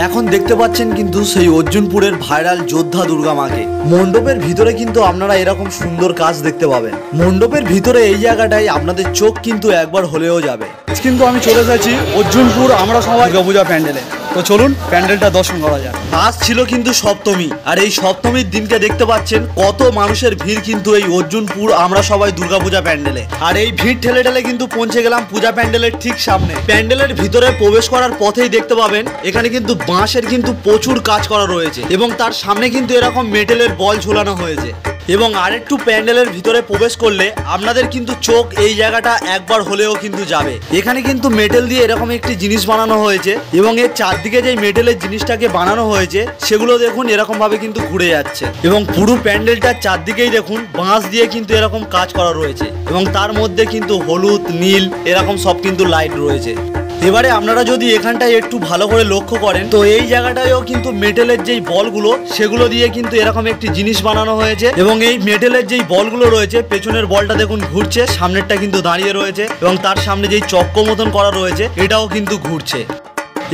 এখন দেখতে পাচ্ছেন কিন্তু সেই অর্জুনপুরের ভাইরাল যোদ্ধা দুর্গা মাকে। মণ্ডপের ভিতরে কিন্তু আপনারা এরকম সুন্দর কাজ দেখতে পাবেন। মণ্ডপের ভিতরে এই জায়গাটায় আপনাদের চোখ কিন্তু একবার হলেও যাবে। কিন্তু আমি চলে এসেছি অর্জুনপুর আমরা সবাই দুর্গাপূজা প্যান্ডেলে। তো চলুন প্যান্ডেলটা দর্শন করা যায়। আজ ছিল কিন্তু সপ্তমী, আর এই সপ্তমীর দিনকে দেখতে পাচ্ছেন কত মানুষের ভিড় কিন্তু এই অর্জুনপুর আমরা সবাই দুর্গাপূজা প্যান্ডেলে। আর এই ভিড় ঠেলে ঠেলে কিন্তু পৌঁছে গেলাম পূজা প্যান্ডেলের ঠিক সামনে। প্যান্ডেলের ভিতরে প্রবেশ করার পথেই দেখতে পাবেন এখানে কিন্তু বাঁশের কিন্তু প্রচুর কাজ করা রয়েছে এবং তার সামনে কিন্তু এরকম মেটেলের বল ঝোলানো হয়েছে। এবং আরেকটু প্যান্ডেলের ভিতরে প্রবেশ করলে আপনাদের কিন্তু চোখ এই জায়গাটা একবার হলেও কিন্তু যাবে। এখানে কিন্তু মেটেল দিয়ে এরকম একটি জিনিস বানানো হয়েছে এবং এর চারদিকে যে মেটেলের জিনিসটাকে বানানো হয়েছে সেগুলো দেখুন এরকম ভাবে কিন্তু ঘুরে যাচ্ছে এবং পুরো প্যান্ডেলটার চারদিকেই দেখুন বাঁশ দিয়ে কিন্তু এরকম কাজ করা রয়েছে এবং তার মধ্যে কিন্তু হলুদ নীল এরকম সব কিন্তু লাইট রয়েছে। এবারে আপনারা যদি এখানটায় একটু ভালো করে লক্ষ্য করেন তো এই জায়গাটায়ও কিন্তু মেটেলের যেই বলগুলো সেগুলো দিয়ে কিন্তু এরকম একটি জিনিস বানানো হয়েছে এবং এই মেটেলের যেই বলগুলো রয়েছে পেছনের বলটা দেখুন ঘুরছে, সামনেরটা কিন্তু দাঁড়িয়ে রয়েছে এবং তার সামনে যেই চক্র মতন করা রয়েছে এটাও কিন্তু ঘুরছে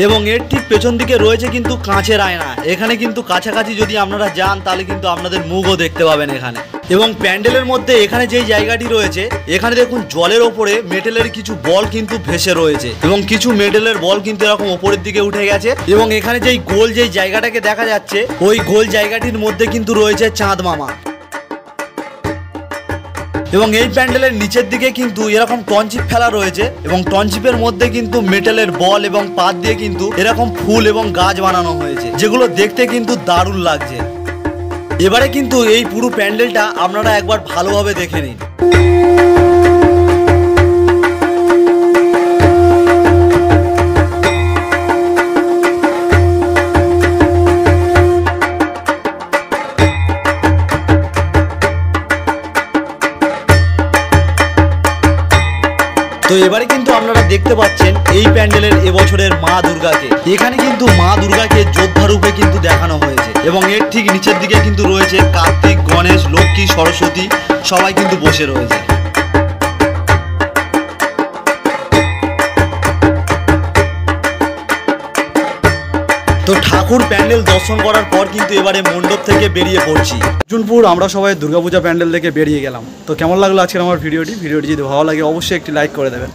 এবং এর ঠিক পেছন দিকে রয়েছে কিন্তু কাঁচের আয়না। এখানে কিন্তু কাছাকাছি যদি আপনারা যান তাহলে কিন্তু আপনাদের মুখও দেখতে পাবেন এখানে। এবং প্যান্ডেলের মধ্যে এখানে যেই জায়গাটি রয়েছে এখানে দেখুন জলের ওপরে মেটেলের কিছু বল কিন্তু ভেসে রয়েছে এবং কিছু মেটেলের বল কিন্তু এরকম ওপরের দিকে উঠে গেছে এবং এখানে যেই গোল যেই জায়গাটাকে দেখা যাচ্ছে ওই গোল জায়গাটির মধ্যে কিন্তু রয়েছে চাঁদ মামা। এবং এই প্যান্ডেলের নিচের দিকে কিন্তু এরকম টনচিপ ফেলা রয়েছে এবং টনচিপের মধ্যে কিন্তু মেটেলের বল এবং পাত দিয়ে কিন্তু এরকম ফুল এবং গাছ বানানো হয়েছে যেগুলো দেখতে কিন্তু দারুণ লাগছে। এবারে কিন্তু এই পুরো প্যান্ডেলটা আপনারা একবার ভালোভাবে দেখে নিন। তো এবারে কিন্তু আপনারা দেখতে পাচ্ছেন এই প্যান্ডেলের এবছরের মা দুর্গাকে। এখানে কিন্তু মা দুর্গাকে যোদ্ধা রূপে কিন্তু দেখানো হয়েছে এবং এর ঠিক নিচের দিকে কিন্তু রয়েছে কার্তিক, গণেশ, লক্ষ্মী, সরস্বতী সবাই কিন্তু বসে রয়েছে। তো ঠাকুর প্যান্ডেল দর্শন করার পর কিন্তু এবারে মণ্ডপ থেকে বেরিয়ে পড়ছি। অর্জুনপুর আমরা সবাই দুর্গাপূজা প্যান্ডেল থেকে বেরিয়ে গেলাম। তো কেমন লাগলো আজকের আমার ভিডিওটি যদি ভালো লাগে অবশ্যই একটি লাইক করে দেবেন।